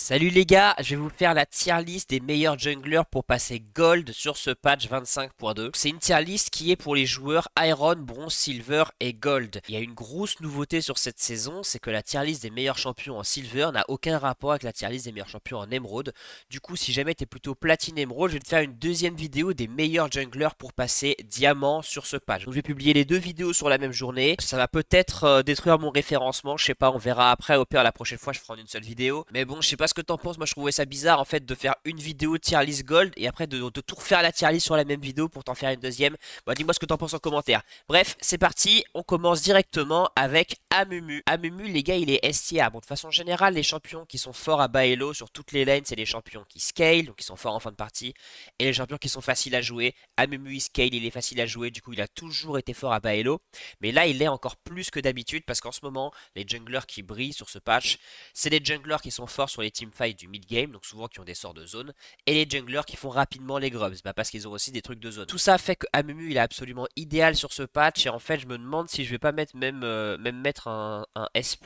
Salut les gars, je vais vous faire la tier list des meilleurs junglers pour passer gold sur ce patch 25.2. C'est une tier list qui est pour les joueurs Iron, Bronze, Silver et Gold. Il y a une grosse nouveauté sur cette saison, c'est que la tier list des meilleurs champions en Silver n'a aucun rapport avec la tier list des meilleurs champions en Emerald. Du coup, si jamais t'es plutôt Platine Emerald, je vais te faire une deuxième vidéo des meilleurs junglers pour passer Diamant sur ce patch. Donc je vais publier les deux vidéos sur la même journée. Ça va peut-être détruire mon référencement, je sais pas, on verra après. Au pire, la prochaine fois, je ferai en une seule vidéo. Mais bon, je sais pas ce que t'en penses. Moi, je trouvais ça bizarre en fait de faire une vidéo tier list gold et après de tout refaire la tier list sur la même vidéo pour t'en faire une deuxième. Bon, dis-moi ce que t'en penses en commentaire. Bref, c'est parti. On commence directement avec Amumu. Amumu, les gars, il est S tier. Bon, de façon générale, les champions qui sont forts à bas elo sur toutes les lanes, c'est les champions qui scale, donc qui sont forts en fin de partie, et les champions qui sont faciles à jouer. Amumu, il scale, il est facile à jouer. Du coup, il a toujours été fort à bas elo. Mais là, il l'est encore plus que d'habitude parce qu'en ce moment, les junglers qui brillent sur ce patch, c'est les junglers qui sont forts sur les teamfights du mid-game, donc souvent qui ont des sorts de zone, et les junglers qui font rapidement les grubs, parce qu'ils ont aussi des trucs de zone. Tout ça fait que Amumu il est absolument idéal sur ce patch, et en fait je me demande si je vais pas mettre même mettre un S+.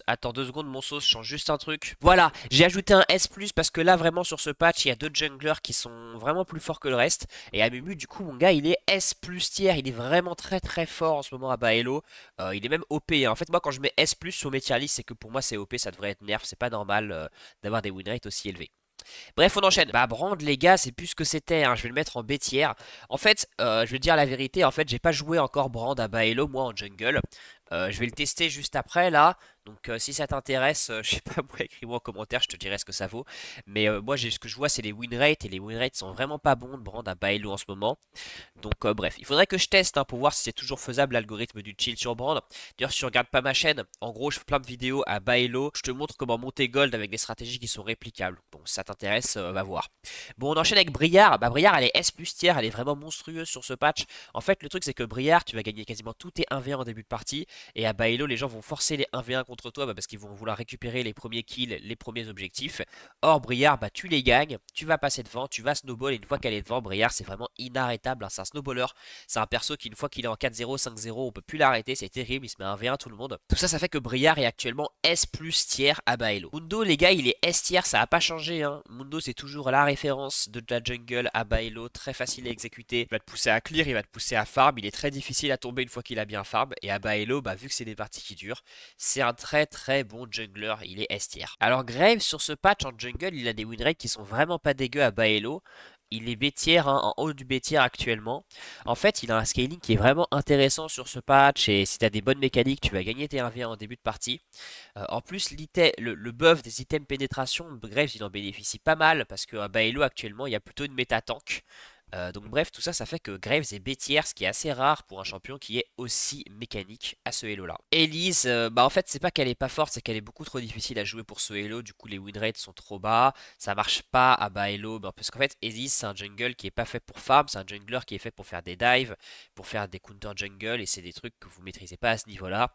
Attends 2 secondes, mon sauce, je change juste un truc. Voilà, j'ai ajouté un S+, parce que là vraiment sur ce patch, il y a deux junglers qui sont vraiment plus forts que le reste, et Amumu du coup mon gars il est S+ tier, il est vraiment très très fort en ce moment à bas elo. Il est même OP, hein. En fait moi quand je mets S+, sur mes tier list, c'est que pour moi c'est OP, ça devrait être nerf, c'est pas normal d'avoir des win rates aussi élevés. Bref, on enchaîne. Bah, Brand, les gars, c'est plus ce que c'était, hein. Je vais le mettre en B tier. En fait, je vais dire la vérité. En fait, j'ai pas joué encore Brand à bas elo, moi, en jungle. Je vais le tester juste après, là. Donc, si ça t'intéresse, je sais pas, moi, écris-moi en commentaire, je te dirai ce que ça vaut. Mais moi, ce que je vois, c'est les win rates. Et les win rates sont vraiment pas bons de Brand à bas elo en ce moment. Donc bref, il faudrait que je teste hein, pour voir si c'est toujours faisable l'algorithme du chill sur Brand. D'ailleurs, si tu regardes pas ma chaîne, en gros, je fais plein de vidéos à bas elo. Je te montre comment monter gold avec des stratégies qui sont réplicables. Bon, si ça t'intéresse, va voir. Bon, on enchaîne avec Briard. Bah, Briard, elle est S+ tier, elle est vraiment monstrueuse sur ce patch. En fait, le truc, c'est que Briard, tu vas gagner quasiment tous tes 1v1 en début de partie. Et à bas elo, les gens vont forcer les 1v1 contre toi parce qu'ils vont vouloir récupérer les premiers kills, les premiers objectifs. Or, Briard, bah, tu les gagnes, tu vas passer devant, tu vas snowball. Et une fois qu'elle est devant, Briard, c'est vraiment inarrêtable. Hein, c'est un snowballer. C'est un perso qui, une fois qu'il est en 4-0, 5-0, on peut plus l'arrêter. C'est terrible. Il se met un V1 tout le monde. Tout ça, ça fait que Briard est actuellement S+ tier à bas elo. Mundo, les gars, il est S tier. Ça a pas changé. Hein. Mundo, c'est toujours la référence de la jungle à bas elo. Très facile à exécuter. Il va te pousser à clear, il va te pousser à farm. Il est très difficile à tomber une fois qu'il a bien farm. Et à bas elo, bah, vu que c'est des parties qui durent, c'est un très très bon jungler. Il est S tier. Alors, Graves, sur ce patch en jungle, il a des win rates qui sont vraiment pas dégueux à bas elo. Il est B tier, hein, en haut du B tier actuellement. En fait, il a un scaling qui est vraiment intéressant sur ce patch. Et si tu as des bonnes mécaniques, tu vas gagner tes 1v1 en début de partie. En plus, le buff des items pénétration, Graves, il en bénéficie pas mal. Parce qu'à bas elo actuellement, il y a plutôt une méta tank. Donc bref, tout ça, ça fait que Graves est B tier, ce qui est assez rare pour un champion qui est aussi mécanique à ce elo là. Elise, bah en fait c'est pas qu'elle est pas forte, c'est qu'elle est beaucoup trop difficile à jouer pour ce elo, du coup les win rates sont trop bas, ça marche pas à bas elo, bah, parce qu'en fait Elise c'est un jungle qui est pas fait pour farm, c'est un jungler qui est fait pour faire des dives, pour faire des counter jungle, et c'est des trucs que vous maîtrisez pas à ce niveau là.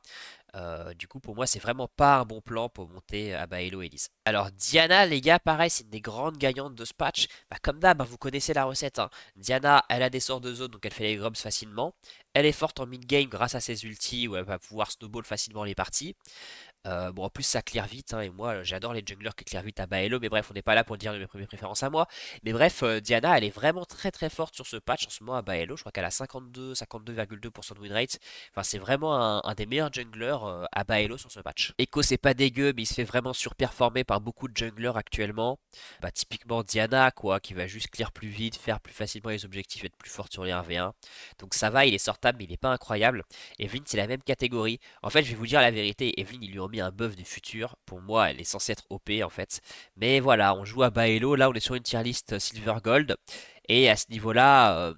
Du coup, pour moi, c'est vraiment pas un bon plan pour monter à bas elo Elise. Alors, Diana, les gars, pareil, c'est une des grandes gagnantes de ce patch. Bah, comme d'hab, hein, vous connaissez la recette. Hein. Diana, elle a des sorts de zone, donc elle fait les grubs facilement. Elle est forte en mid-game grâce à ses ultis, où elle va pouvoir snowball facilement les parties. Bon, en plus, ça clear vite, hein, et moi, j'adore les junglers qui clear vite à bas elo, mais bref, on n'est pas là pour dire mes premières préférences à moi. Mais bref, Diana, elle est vraiment très très forte sur ce patch en ce moment à bas elo. Je crois qu'elle a 52,2% de win rate. Enfin, c'est vraiment un des meilleurs junglers à bas elo sur ce patch. Echo, c'est pas dégueu, mais il se fait vraiment surperformer par beaucoup de junglers actuellement. Bah, typiquement Diana, quoi, qui va juste clear plus vite, faire plus facilement les objectifs, être plus forte sur les 1v1. Donc ça va, il est sortable, mais il est pas incroyable. Evelyn, c'est la même catégorie. En fait, je vais vous dire la vérité, Evelyn, ils lui ont mis un buff du futur. Pour moi, elle est censée être OP en fait. Mais voilà, on joue à bas elo. Là, on est sur une tier list Silver Gold. Et à ce niveau-là,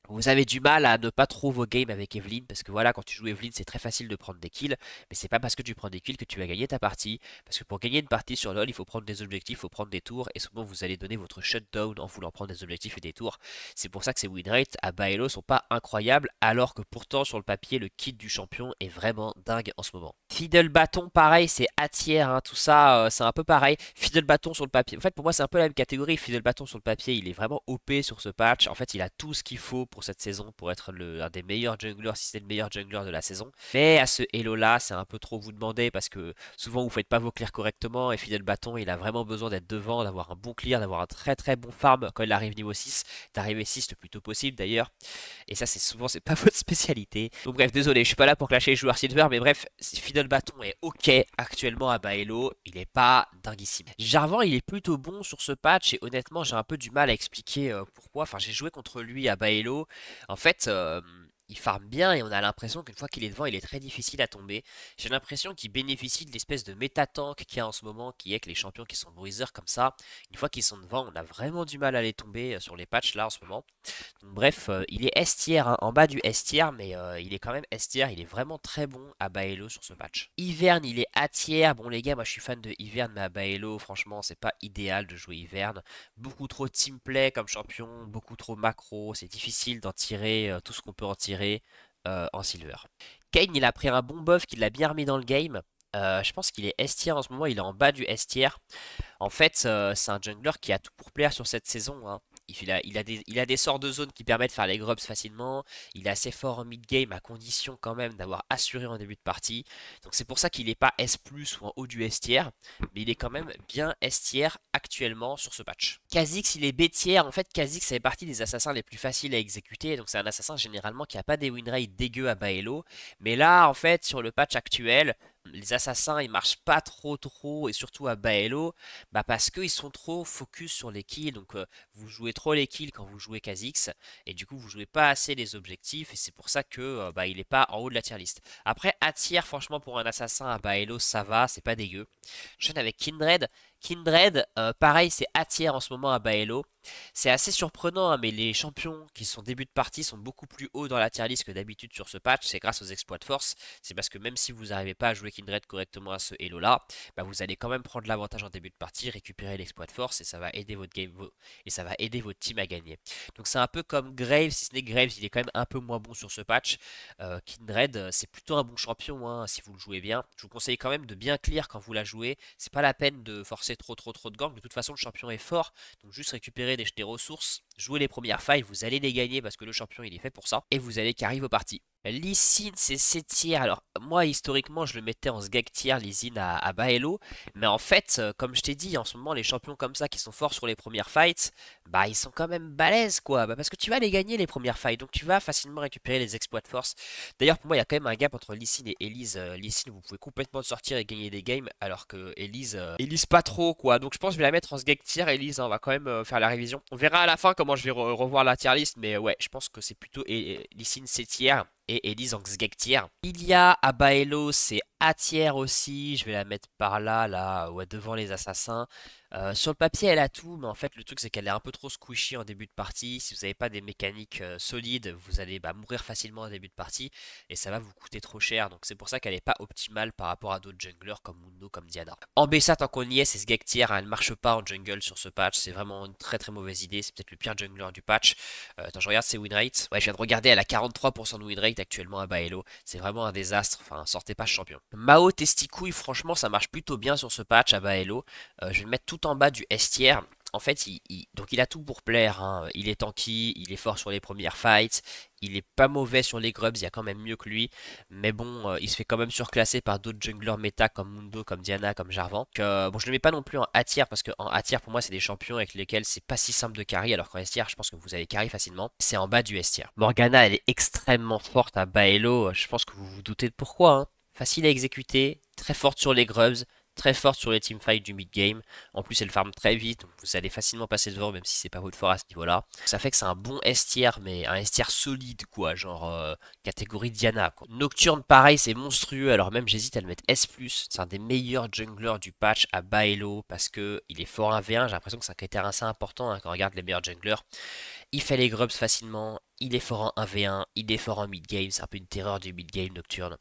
vous avez du mal à ne pas trop vos games avec Evelyn, parce que voilà, quand tu joues Evelyn, c'est très facile de prendre des kills, mais c'est pas parce que tu prends des kills que tu vas gagner ta partie, parce que pour gagner une partie sur LoL, il faut prendre des objectifs, il faut prendre des tours, et souvent vous allez donner votre shutdown en voulant prendre des objectifs et des tours. C'est pour ça que ces win rates à bas elo sont pas incroyables, alors que pourtant sur le papier, le kit du champion est vraiment dingue en ce moment. Fiddle Bâton, pareil, c'est A tier, hein, tout ça, c'est un peu pareil. Fiddle Bâton sur le papier, en fait pour moi c'est un peu la même catégorie. Fiddle Bâton sur le papier, il est vraiment OP sur ce patch, en fait il a tout ce qu'il faut pour cette saison pour être un des meilleurs junglers, si c'est le meilleur jungler de la saison. Mais à ce Elo là, c'est un peu trop vous demander parce que souvent vous faites pas vos clears correctement et Fidel Bâton il a vraiment besoin d'être devant, d'avoir un bon clear, d'avoir un très très bon farm quand il arrive niveau 6, d'arriver 6 le plus tôt possible d'ailleurs. Et ça, c'est souvent, c'est pas votre spécialité. Donc bref, désolé, je suis pas là pour clasher les joueurs Silver, mais bref, Fiddle Bâton est ok actuellement à Baello, il est pas dinguissime. Jarvan, il est plutôt bon sur ce patch, et honnêtement, j'ai un peu du mal à expliquer pourquoi. Enfin, j'ai joué contre lui à Baello. En fait, il farm bien et on a l'impression qu'une fois qu'il est devant, il est très difficile à tomber. J'ai l'impression qu'il bénéficie de l'espèce de méta-tank qu'il y a en ce moment, qui est que les champions qui sont bruisers comme ça, une fois qu'ils sont devant, on a vraiment du mal à les tomber sur les patchs là en ce moment. Donc, bref, il est S tier, hein, en bas du S tier, mais il est quand même S tier, il est vraiment très bon à Baello sur ce patch. Ivern, il est A tier. Bon les gars, moi je suis fan de Ivern, mais à Baello, franchement, c'est pas idéal de jouer Ivern. Beaucoup trop teamplay comme champion, beaucoup trop macro, c'est difficile d'en tirer tout ce qu'on peut en tirer en silver. Kayn, il a pris un bon buff qui l'a bien remis dans le game. Je pense qu'il est S tier en ce moment, il est en bas du S tier. En fait, c'est un jungler qui a tout pour plaire sur cette saison, hein. Il a des sorts de zone qui permettent de faire les grubs facilement. Il est assez fort en mid-game à condition quand même d'avoir assuré en début de partie. Donc c'est pour ça qu'il n'est pas S+, ou en haut du S tier. Mais il est quand même bien S tier actuellement sur ce patch. Kha'Zix, il est B tier. En fait, Kha'Zix fait partie des assassins les plus faciles à exécuter. Donc c'est un assassin généralement qui n'a pas des win rates dégueux à Baello. Mais là, en fait, sur le patch actuel, les assassins ils marchent pas trop et surtout à Baello parce qu'ils sont trop focus sur les kills. Donc vous jouez trop les kills quand vous jouez Kha'Zix et du coup vous jouez pas assez les objectifs et c'est pour ça que il est pas en haut de la tier list. Après A tier, franchement, pour un assassin à Baello ça va, c'est pas dégueu. Je viens avec Kindred. Kindred, pareil, c'est A tier en ce moment à Baello. C'est assez surprenant, hein, mais les champions qui sont début de partie sont beaucoup plus hauts dans la tier list que d'habitude sur ce patch. C'est grâce aux exploits de force. C'est parce que même si vous n'arrivez pas à jouer Kindred correctement à ce Elo là, vous allez quand même prendre l'avantage en début de partie, récupérer l'exploit de force et ça va aider votre game et ça va aider votre team à gagner. Donc c'est un peu comme Graves, si ce n'est Graves, il est quand même un peu moins bon sur ce patch. Kindred, c'est plutôt un bon champion, hein, si vous le jouez bien. Je vous conseille quand même de bien clear quand vous la jouez. C'est pas la peine de forcer trop de gank. De toute façon, le champion est fort, donc juste récupérer des ressources, jouer les premières fights, vous allez les gagner parce que le champion il est fait pour ça, et vous allez carry vos parties. Lee Sin, c'est 7 tiers. Alors, moi, historiquement, je le mettais en Sgag tier, Lee Sin à Baello. Mais en fait, comme je t'ai dit, en ce moment, les champions comme ça qui sont forts sur les premières fights, ils sont quand même balèzes, quoi. Parce que tu vas les gagner, les premières fights. Donc, tu vas facilement récupérer les exploits de force. D'ailleurs, pour moi, il y a quand même un gap entre Lee Sin et Elise. Lee Sin, vous pouvez complètement sortir et gagner des games, alors que Elise, Elise pas trop, quoi. Donc, je pense que je vais la mettre en Sgag tier, Elise. On va quand même faire la révision. On verra à la fin comment je vais revoir la tier list. Mais ouais, je pense que c'est plutôt Lee Sin 7 tiers et Elise en Sgeg tier. Ilia à Baello, c'est A tier aussi. Je vais la mettre par là, ouais, devant les assassins. Sur le papier, elle a tout, mais en fait, le truc, c'est qu'elle est un peu trop squishy en début de partie. Si vous n'avez pas des mécaniques solides, vous allez mourir facilement en début de partie et ça va vous coûter trop cher. Donc, c'est pour ça qu'elle n'est pas optimale par rapport à d'autres junglers comme Mundo, comme Diana. En BSA, tant qu'on y est, c'est Sgeg tier, hein, elle ne marche pas en jungle sur ce patch. C'est vraiment une très mauvaise idée. C'est peut-être le pire jungler du patch. Attends, je regarde ses win rates. Ouais, je viens de regarder, elle a 43% de win rate actuellement à Baello. C'est vraiment un désastre. Enfin, sortez pas ce champion. Mao Testicouille, franchement, ça marche plutôt bien sur ce patch à Baello. Je vais le mettre tout en bas du S tier. En fait, donc il a tout pour plaire, hein. Il est tanky, il est fort sur les premières fights, il est pas mauvais sur les grubs, il y a quand même mieux que lui. Mais bon, il se fait quand même surclasser par d'autres junglers méta comme Mundo, comme Diana, comme Jarvan. Bon, je le mets pas non plus en A tier parce que en A tier pour moi c'est des champions avec lesquels c'est pas si simple de carry, alors qu'en S tier je pense que vous allez carry facilement. C'est en bas du S tier. Morgana, elle est extrêmement forte à Baello, je pense que vous vous doutez de pourquoi, hein. Facile à exécuter, très forte sur les grubs, très forte sur les teamfights du mid-game. En plus, elle farm très vite, donc vous allez facilement passer devant, même si c'est pas votre fort à ce niveau-là. Ça fait que c'est un bon S tier, mais un S tier solide, quoi, genre catégorie Diana, quoi. Nocturne, pareil, c'est monstrueux, alors même j'hésite à le mettre S+. C'est un des meilleurs junglers du patch à Baello, parce que il est fort 1v1, j'ai l'impression que c'est un critère assez important, hein, quand on regarde les meilleurs junglers. Il fait les grubs facilement, il est fort en 1v1, il est fort en mid-game, c'est un peu une terreur du mid-game Nocturne.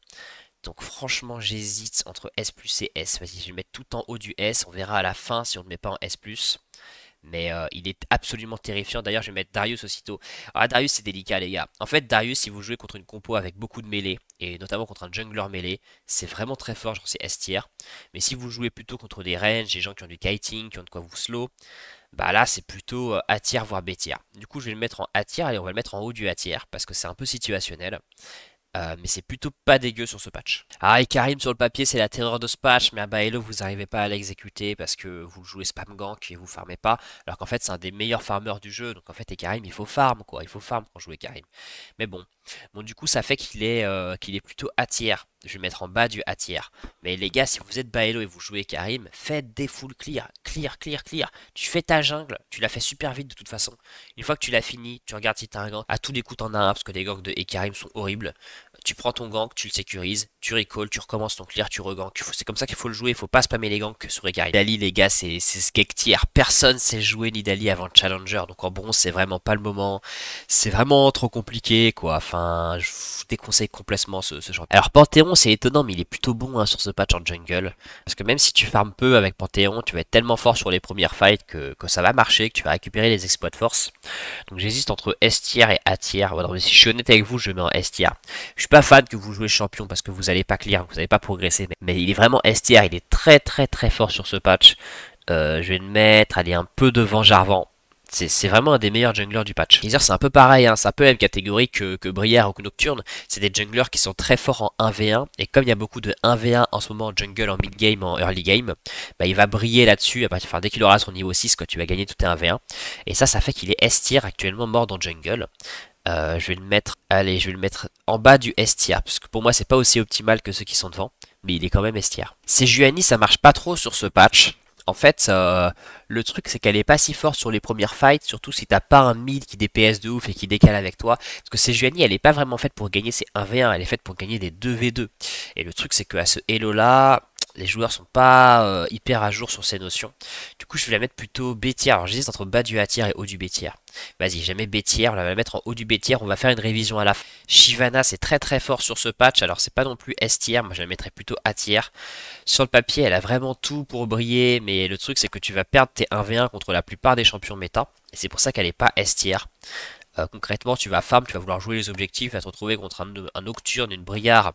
Donc franchement j'hésite entre S+ et S. Vas-y, je vais le mettre tout en haut du S. On verra à la fin si on ne le met pas en S+. Mais il est absolument terrifiant. D'ailleurs, je vais mettre Darius aussitôt. Ah, Darius, c'est délicat, les gars. En fait, Darius, si vous jouez contre une compo avec beaucoup de mêlée, et notamment contre un jungler mêlé, c'est vraiment très fort, genre c'est S tier. Mais si vous jouez plutôt contre des range, des gens qui ont du kiting, qui ont de quoi vous slow, bah là c'est plutôt A tier voire B tier. Du coup je vais le mettre en A tier et on va le mettre en haut du A tier parce que c'est un peu situationnel. Mais c'est plutôt pas dégueu sur ce patch. Ah, et Karim sur le papier c'est la terreur de ce patch, mais à Baello vous n'arrivez pas à l'exécuter parce que vous jouez spam gank et vous farmez pas, alors qu'en fait c'est un des meilleurs farmers du jeu, donc en fait Karim il faut farm quoi, il faut farm pour jouer Karim. Mais bon du coup ça fait qu'il est plutôt A tier. Je vais le mettre en bas du A tier. Mais les gars, si vous êtes Baello et vous jouez Karim, faites des full clear, clear, clear, clear. Tu fais ta jungle, tu la fais super vite de toute façon. Une fois que tu l'as fini, tu regardes si t'as un gank. À tous les coups t'en as un parce que les ganks de Karim sont horribles. Tu prends ton gank, tu le sécurises, tu recall, tu recommences ton clear, tu regank. C'est comme ça qu'il faut le jouer, il faut pas spammer les ganks sur Karim. Nidalee les gars, c'est skeg tier. Personne sait jouer Nidalee avant le challenger, donc en bronze c'est vraiment pas le moment. C'est vraiment trop compliqué quoi, enfin je vous déconseille complètement ce genre. Alors Panthéon c'est étonnant mais il est plutôt bon hein, sur ce patch en jungle. Parce que même si tu farmes peu avec Panthéon, tu vas être tellement fort sur les premières fights que ça va marcher, que tu vas récupérer les exploits de force. Donc j'hésite entre S tier et A tier. Voilà, mais si je suis honnête avec vous, je mets en S tier. Je suis pas fan que vous jouez champion parce que vous allez pas clear, vous n'allez pas progresser. Mais il est vraiment S tier, il est très très très fort sur ce patch. Je vais le mettre, allez, un peu devant Jarvan. C'est vraiment un des meilleurs junglers du patch. Geezer c'est un peu pareil, hein, c'est un peu la même catégorie que Brière ou que Nocturne. C'est des junglers qui sont très forts en 1v1. Et comme il y a beaucoup de 1v1 en ce moment en jungle, en mid game, en early game, bah, il va briller là-dessus. Enfin, dès qu'il aura son niveau 6, quoi, tu vas gagner tout tes 1v1. Et ça fait qu'il est S tier actuellement mort dans jungle. Je vais le mettre, allez, je vais le mettre en bas du S tier. Parce que pour moi, c'est pas aussi optimal que ceux qui sont devant. Mais il est quand même S tier. Sejuani, ça marche pas trop sur ce patch. En fait, le truc c'est qu'elle est pas si forte sur les premières fights, surtout si t'as pas un mid qui DPS de ouf et qui décale avec toi. Parce que Sejuani, elle est pas vraiment faite pour gagner ses 1v1, elle est faite pour gagner des 2v2. Et le truc c'est qu'à ce Elo là, les joueurs sont pas hyper à jour sur ces notions. Du coup, je vais la mettre plutôt B tier. Alors, j'hésite entre bas du A tier et haut du B tier. Vas-y, je la mets B tier, on va la mettre en haut du B tier. On va faire une révision à la fin. Shyvana, c'est très très fort sur ce patch. Alors, c'est pas non plus S tier. Moi, je la mettrais plutôt A tier. Sur le papier, elle a vraiment tout pour briller. Mais le truc, c'est que tu vas perdre tes 1v1 contre la plupart des champions méta. Et c'est pour ça qu'elle est pas S tier. Concrètement, tu vas farm, tu vas vouloir jouer les objectifs, tu vas te retrouver contre un Nocturne, une Briare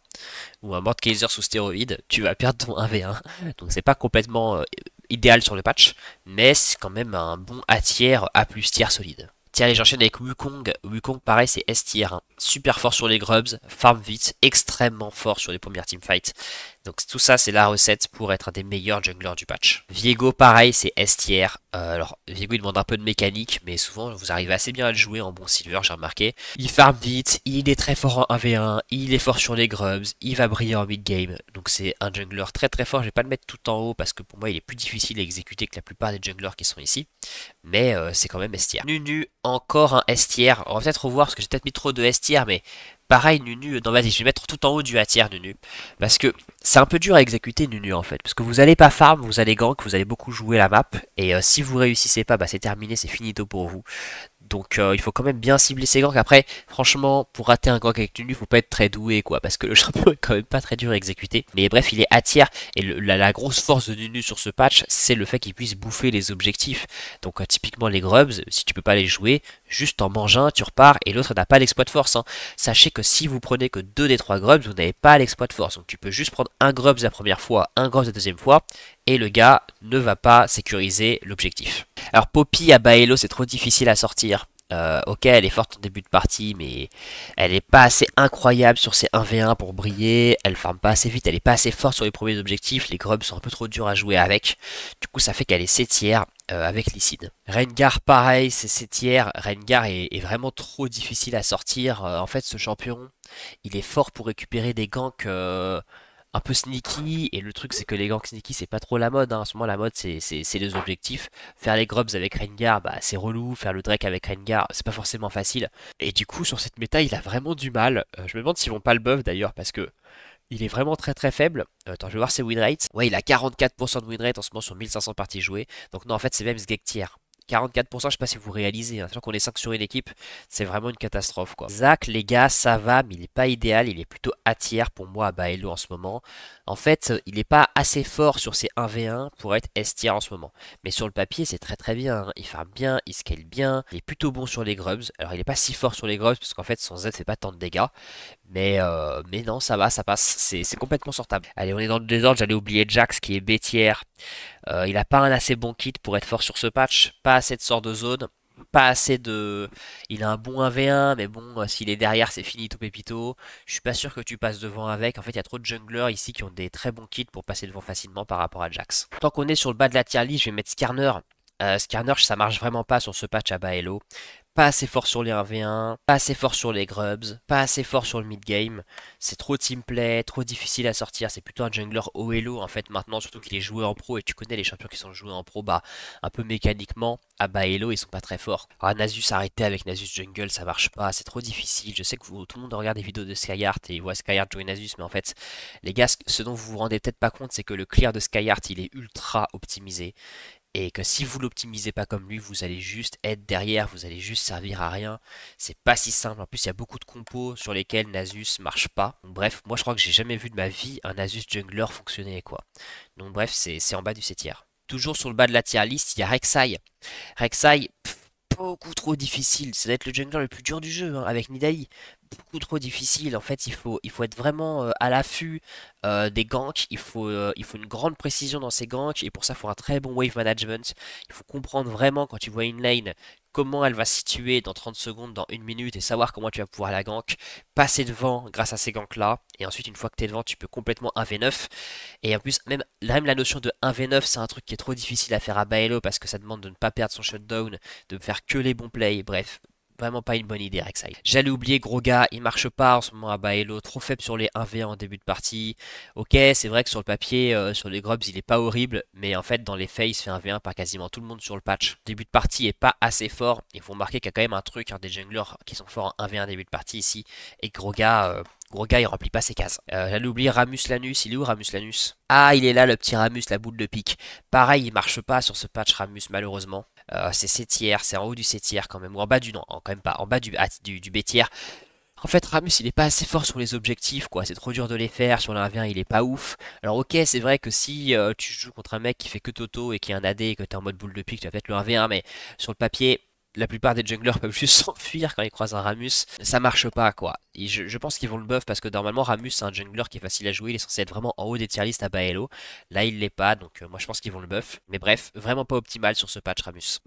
ou un Mordekaiser sous stéroïde, tu vas perdre ton 1v1. Donc c'est pas complètement idéal sur le patch, mais c'est quand même un bon A tier, A plus tier solide. Tiens, allez, j'enchaîne avec Wukong. Wukong, pareil, c'est S tier. Hein. Super fort sur les grubs, farm vite, extrêmement fort sur les premières teamfights. Donc tout ça, c'est la recette pour être un des meilleurs junglers du patch. Viego, pareil, c'est S tier. Alors, Viego, il demande un peu de mécanique, mais souvent, vous arrivez assez bien à le jouer en bon silver, j'ai remarqué. Il farm vite, il est très fort en 1v1, il est fort sur les grubs, il va briller en mid-game. Donc c'est un jungler très très fort. Je vais pas le mettre tout en haut parce que pour moi, il est plus difficile à exécuter que la plupart des junglers qui sont ici. Mais c'est quand même S tier. Nunu, encore un S tier. On va peut-être revoir parce que j'ai peut-être mis trop de S tier, mais pareil, Nunu. Non, vas-y, je vais mettre tout en haut du A tier, Nunu. Parce que c'est un peu dur à exécuter Nunu en fait. Parce que vous allez pas farm, vous allez gank, vous allez beaucoup jouer la map. Et si vous réussissez pas, bah c'est terminé, c'est finito pour vous. Donc il faut quand même bien cibler ses ganks. Après, franchement, pour rater un gank avec Nunu, faut pas être très doué quoi, parce que le champion est quand même pas très dur à exécuter. Mais bref, il est A tier et la grosse force de Nunu sur ce patch, c'est le fait qu'il puisse bouffer les objectifs. Donc typiquement les grubs, si tu peux pas les jouer, juste en manges un, tu repars et l'autre n'a pas l'exploit de force. Hein. Sachez que si vous prenez que 2 des 3 grubs, vous n'avez pas l'exploit de force. Donc tu peux juste prendre un grubs la première fois, un grubs la deuxième fois, et le gars ne va pas sécuriser l'objectif. Alors Poppy à Baello, c'est trop difficile à sortir. Ok, elle est forte en début de partie, mais elle est pas assez incroyable sur ses 1v1 pour briller. Elle farme pas assez vite, elle est pas assez forte sur les premiers objectifs. Les grubs sont un peu trop durs à jouer avec. Du coup, ça fait qu'elle est 7 tiers avec Licide. Rengar, pareil, c'est 7 tiers. Rengar est vraiment trop difficile à sortir. En fait, ce champion, il est fort pour récupérer des ganks un peu sneaky, et le truc c'est que les ganks sneaky c'est pas trop la mode, hein. En ce moment la mode c'est les objectifs. Faire les grubs avec Rengar, bah c'est relou, faire le Drake avec Rengar c'est pas forcément facile, et du coup sur cette méta il a vraiment du mal. Je me demande s'ils vont pas le buff d'ailleurs parce que il est vraiment très très faible. Attends, je vais voir ses win rates. Ouais, il a 44% de win rate en ce moment sur 1500 parties jouées, donc non en fait c'est même Skeg tier. 44%, je sais pas si vous réalisez, hein, sachant qu'on est 5 sur une équipe, c'est vraiment une catastrophe quoi. Zach, les gars, ça va, mais il est pas idéal, il est plutôt A tier pour moi à Baello en ce moment. En fait, il n'est pas assez fort sur ses 1v1 pour être S tier en ce moment. Mais sur le papier, c'est très très bien, hein. Il farm bien, il scale bien, il est plutôt bon sur les grubs. Alors il est pas si fort sur les grubs parce qu'en fait son Z fait pas tant de dégâts. Mais non, ça va, ça passe, c'est complètement sortable. Allez, on est dans le désordre, j'allais oublier Jax qui est B tier. Il a pas un assez bon kit pour être fort sur ce patch, pas assez de sort de zone, pas assez de... Il a un bon 1v1, mais bon, s'il est derrière, c'est fini tout pépito. Je suis pas sûr que tu passes devant avec. En fait, il y a trop de junglers ici qui ont des très bons kits pour passer devant facilement par rapport à Jax. Tant qu'on est sur le bas de la tier list, je vais mettre Skarner. Skarner, ça marche vraiment pas sur ce patch à Baello. Pas assez fort sur les 1v1, pas assez fort sur les grubs, pas assez fort sur le mid-game. C'est trop teamplay, trop difficile à sortir. C'est plutôt un jungler OLO en fait maintenant, surtout qu'il est joué en pro. Et tu connais les champions qui sont joués en pro, bah un peu mécaniquement, à Baello, ils sont pas très forts. Alors Nasus, arrêtez avec Nasus jungle, ça marche pas, c'est trop difficile. Je sais que tout le monde regarde des vidéos de Skyheart et voit Skyheart jouer Nasus, mais en fait, les gars, ce dont vous vous rendez peut-être pas compte, c'est que le clear de Skyheart, il est ultra optimisé. Et que si vous l'optimisez pas comme lui, vous allez juste être derrière, vous allez juste servir à rien. C'est pas si simple. En plus, il y a beaucoup de compos sur lesquels Nasus marche pas. Donc, bref, moi je crois que j'ai jamais vu de ma vie un Nasus jungler fonctionner quoi. Donc bref, c'est en bas du 7 Toujours sur le bas de la tier list, il y a Rek'Sai. Rek'Sai, beaucoup trop difficile. Ça va être le jungler le plus dur du jeu hein, avec Nidalee. Beaucoup trop difficile. En fait, il faut être vraiment à l'affût des ganks. Il faut une grande précision dans ses ganks. Et pour ça, il faut un très bon wave management. Il faut comprendre vraiment quand tu vois une lane, comment elle va se situer dans 30 secondes, dans 1 minute. Et savoir comment tu vas pouvoir la gank. Passer devant grâce à ces ganks-là. Et ensuite, une fois que tu es devant, tu peux complètement 1v9. Et en plus, même la notion de 1v9, c'est un truc qui est trop difficile à faire à Baello parce que ça demande de ne pas perdre son shutdown, de faire que les bons plays. Bref, vraiment pas une bonne idée, Rek'Sai. J'allais oublier Groga, il marche pas en ce moment à Baello, trop faible sur les 1v1 en début de partie. Ok, c'est vrai que sur le papier, sur les grubs, il est pas horrible, mais en fait, dans les faits, il se fait 1v1 par quasiment tout le monde sur le patch. Début de partie est pas assez fort. Il faut remarquer qu'il y a quand même un truc, hein, des junglers qui sont forts en 1v1 début de partie ici, et Groga, il remplit pas ses cases. J'allais oublier Ramus Lanus. Il est où Ramus Lanus? Ah, il est là, le petit Ramus, la boule de pique. Pareil, il marche pas sur ce patch Ramus, malheureusement. C'est C tiers, c'est en haut du C tiers quand même. Ou en bas du... Non, quand même pas. En bas du B tiers. En fait, Ramus, il est pas assez fort sur les objectifs, quoi. C'est trop dur de les faire. Sur l'1v1, il est pas ouf. Alors, ok, c'est vrai que si tu joues contre un mec qui fait que Toto et qui est un AD et que t'es en mode boule de pique, tu vas peut-être le 1v1, mais sur le papier, la plupart des junglers peuvent juste s'enfuir quand ils croisent un Ramus. Ça marche pas quoi. Et je pense qu'ils vont le buff parce que normalement Ramus c'est un jungler qui est facile à jouer. Il est censé être vraiment en haut des tier list à Baello. Là il l'est pas donc moi je pense qu'ils vont le buff. Mais bref, vraiment pas optimal sur ce patch Ramus.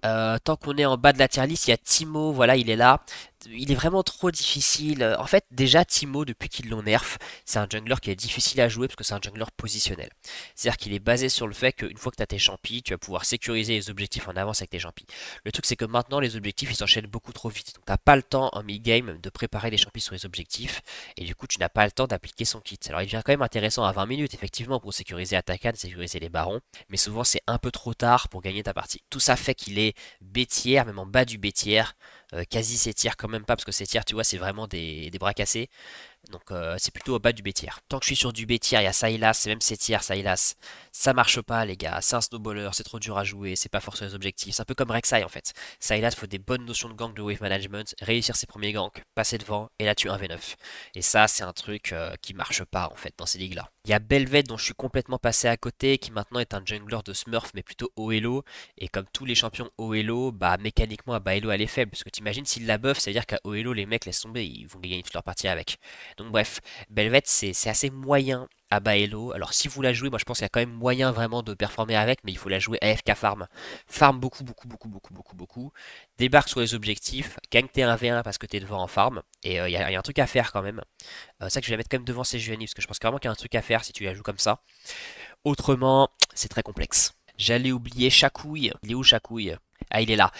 Tant qu'on est en bas de la tier list, il y a Timo. Voilà, il est là. Il est vraiment trop difficile. En fait, déjà Timo, depuis qu'ils l'ont nerf, c'est un jungler qui est difficile à jouer parce que c'est un jungler positionnel. C'est-à-dire qu'il est basé sur le fait qu'une fois que tu as tes champis, tu vas pouvoir sécuriser les objectifs en avance avec tes champis. Le truc c'est que maintenant les objectifs ils s'enchaînent beaucoup trop vite. Donc t'as pas le temps en mid-game de préparer les champis sur les objectifs. Et du coup tu n'as pas le temps d'appliquer son kit. Alors il devient quand même intéressant à 20 minutes effectivement pour sécuriser Atakan, sécuriser les barons. Mais souvent c'est un peu trop tard pour gagner ta partie. Tout ça fait qu'il est B tier, même en bas du B tier. Quasi C tier quand même pas parce que C tier tu vois c'est vraiment des bras cassés. Donc c'est plutôt au bas du B tier. Tant que je suis sur du B tier, il y a Sylas, c'est même C tier, Sylas. Ça marche pas les gars, c'est un snowballer, c'est trop dur à jouer, c'est pas fort sur les objectifs. C'est un peu comme Rek'Sai en fait. Sylas, faut des bonnes notions de gank, de wave management, réussir ses premiers ganks, passer devant, et là tu 1v9. Et ça c'est un truc qui marche pas en fait dans ces ligues là. Il y a Belvet dont je suis complètement passé à côté, qui maintenant est un jungler de Smurf mais plutôt OLO. Et comme tous les champions OLO, bah mécaniquement à Baello elle est faible. Parce que t'imagines s'il la buff, ça veut dire qu'à OLO les mecs laissent tomber, ils vont gagner toute leur partie avec. Donc bref, Belvet c'est assez moyen à Baello. Alors si vous la jouez, moi je pense qu'il y a quand même moyen vraiment de performer avec, mais il faut la jouer AFK farm. Farm beaucoup, beaucoup, beaucoup, beaucoup, beaucoup, beaucoup. Débarque sur les objectifs, gagne tes 1v1 parce que t'es devant en farm. Et il y a un truc à faire quand même. C'est ça que je vais la mettre quand même devant ces Sejuani, parce que je pense vraiment qu'il y a un truc à faire si tu la joues comme ça. Autrement, c'est très complexe. J'allais oublier Chakouille. Il est où Chakouille? Ah, il est là.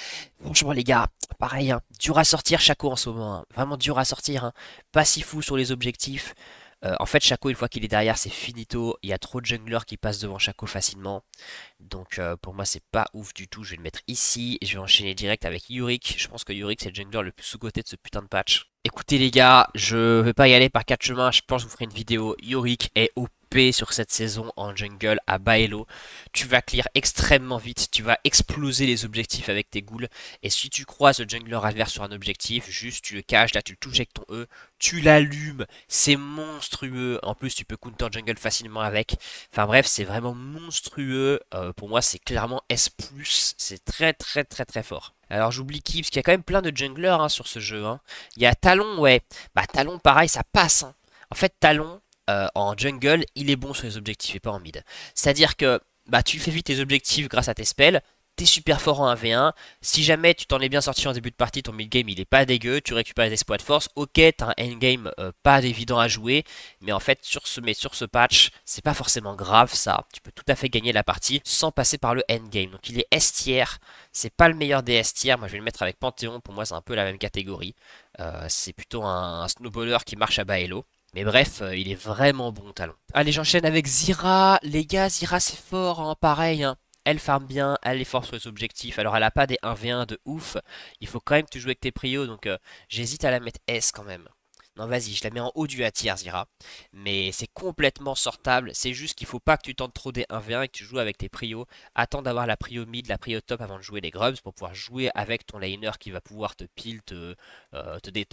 Franchement, les gars, pareil, hein, dur à sortir Shaco en ce moment. Hein. Vraiment dur à sortir. Hein. Pas si fou sur les objectifs. En fait, Shaco, une fois qu'il est derrière, c'est finito. Il y a trop de junglers qui passent devant Shaco facilement. Donc, pour moi, c'est pas ouf du tout. Je vais le mettre ici. Et je vais enchaîner direct avec Yorick. Je pense que Yorick, c'est le jungler le plus sous-coté de ce putain de patch. Écoutez, les gars, je vais pas y aller par 4 chemins. Je pense que je vous ferai une vidéo. Yorick est OP. OP sur cette saison en jungle à bas elo. Tu vas clear extrêmement vite, tu vas exploser les objectifs avec tes ghouls. Et si tu croises le jungler adverse sur un objectif, juste tu le caches, là tu le touches avec ton E, tu l'allumes, c'est monstrueux. En plus tu peux counter jungle facilement avec. Enfin bref, c'est vraiment monstrueux. Pour moi c'est clairement S+, c'est très fort. Alors j'oublie qui, parce qu'il y a quand même plein de junglers hein, sur ce jeu. Hein. Il y a Talon, ouais. Bah Talon pareil, ça passe. Hein. En fait Talon, en jungle, il est bon sur les objectifs et pas en mid. C'est-à-dire que bah, tu fais vite tes objectifs grâce à tes spells, t'es super fort en 1v1, si jamais tu t'en es bien sorti en début de partie, ton mid-game il est pas dégueu, tu récupères des exploits de force, ok t'as un endgame pas évident à jouer, mais en fait sur ce patch, c'est pas forcément grave ça, tu peux tout à fait gagner la partie sans passer par le endgame. Donc il est S tier, c'est pas le meilleur des S tier, moi je vais le mettre avec Panthéon, pour moi c'est un peu la même catégorie, c'est plutôt un snowballer qui marche à bas elo. Mais bref, il est vraiment bon Talon. Allez, j'enchaîne avec Zyra. Les gars, Zyra c'est fort, hein, pareil. Hein. Elle farm bien, elle est forte sur les objectifs. Alors elle a pas des 1v1 de ouf. Il faut quand même que tu joues avec tes prios, donc j'hésite à la mettre S quand même. Non, vas-y, je la mets en haut du A tier, Zyra. Mais c'est complètement sortable. C'est juste qu'il faut pas que tu tentes trop des 1v1 et que tu joues avec tes prios. Attends d'avoir la prio mid, la prio top avant de jouer les grubs pour pouvoir jouer avec ton laner qui va pouvoir te pile, te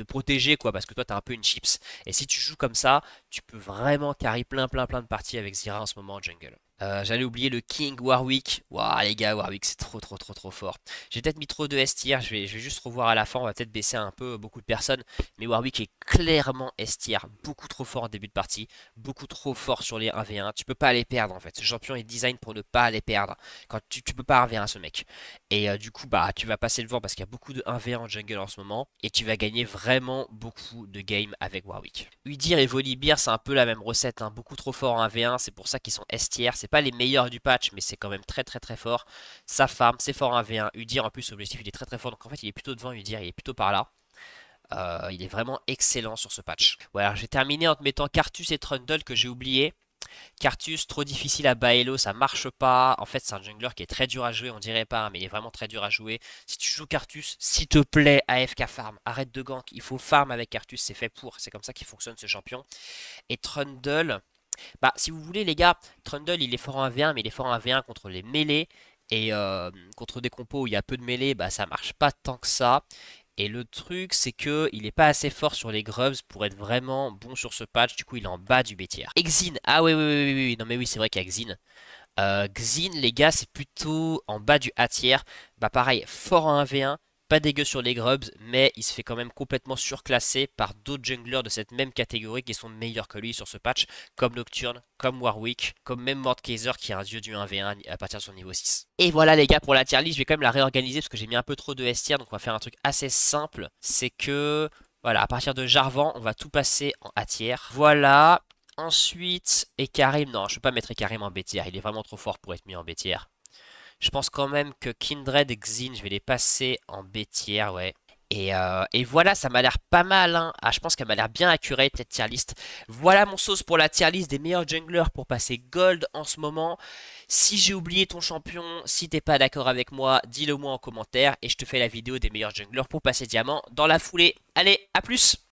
protéger, quoi. Parce que toi, t'as un peu une chips. Et si tu joues comme ça, tu peux vraiment carry plein de parties avec Zyra en ce moment en jungle. J'allais oublier le King Warwick. Waouh les gars, Warwick c'est trop fort. J'ai peut-être mis trop de S tier, je vais juste revoir à la fin, on va peut-être baisser un peu beaucoup de personnes. Mais Warwick est clairement S tier, beaucoup trop fort en début de partie, beaucoup trop fort sur les 1v1. Tu peux pas les perdre en fait, ce champion est design pour ne pas les perdre. Quand tu peux pas 1v1 ce mec. Et du coup bah tu vas passer le vent parce qu'il y a beaucoup de 1v1 en jungle en ce moment. Et tu vas gagner vraiment beaucoup de games avec Warwick. Udyr et Volibear c'est un peu la même recette, hein, beaucoup trop fort en 1v1, c'est pour ça qu'ils sont S tier. C'est pas les meilleurs du patch, mais c'est quand même très fort. Ça farm, c'est fort en 1v1. Udyr en plus, objectif, il est très fort. Donc en fait, il est plutôt devant Udyr, il est plutôt par là. Il est vraiment excellent sur ce patch. Voilà, j'ai terminé en te mettant Carthus et Trundle que j'ai oublié. Carthus, trop difficile à bas elo, ça marche pas. En fait, c'est un jungler qui est très dur à jouer, on dirait pas, mais il est vraiment très dur à jouer. Si tu joues Carthus, s'il te plaît, AFK farm, arrête de gank. Il faut farm avec Carthus, c'est fait pour. C'est comme ça qu'il fonctionne ce champion. Et Trundle, bah, si vous voulez, les gars, Trundle il est fort en 1v1, mais il est fort en 1v1 contre les mêlées. Et contre des compos où il y a peu de mêlées, bah ça marche pas tant que ça. Et le truc, c'est que il est pas assez fort sur les grubs pour être vraiment bon sur ce patch. Du coup, il est en bas du B tier. Et Xin, ah oui, non mais oui, c'est vrai qu'il y a Xin. Xin, les gars, c'est plutôt en bas du A tier. Bah pareil, fort en 1v1, pas dégueu sur les grubs, mais il se fait quand même complètement surclasser par d'autres junglers de cette même catégorie qui sont meilleurs que lui sur ce patch, comme Nocturne, comme Warwick, comme même Mordekaiser qui est un dieu du 1v1 à partir de son niveau 6. Et voilà les gars pour la tier list, je vais quand même la réorganiser parce que j'ai mis un peu trop de S tier, donc on va faire un truc assez simple, c'est que voilà, à partir de Jarvan, on va tout passer en A tier. Voilà. Ensuite, Ekarim, non, je ne peux pas mettre Ekarim en B tier, il est vraiment trop fort pour être mis en B tier. Je pense quand même que Kindred et Xin, je vais les passer en B tier, ouais. Et voilà, ça m'a l'air pas mal, hein. Ah, je pense qu'elle m'a l'air bien accurate, cette tier list. Voilà mon sauce pour la tier list des meilleurs junglers pour passer gold en ce moment. Si j'ai oublié ton champion, si t'es pas d'accord avec moi, dis-le moi en commentaire. Et je te fais la vidéo des meilleurs junglers pour passer diamant dans la foulée. Allez, à plus!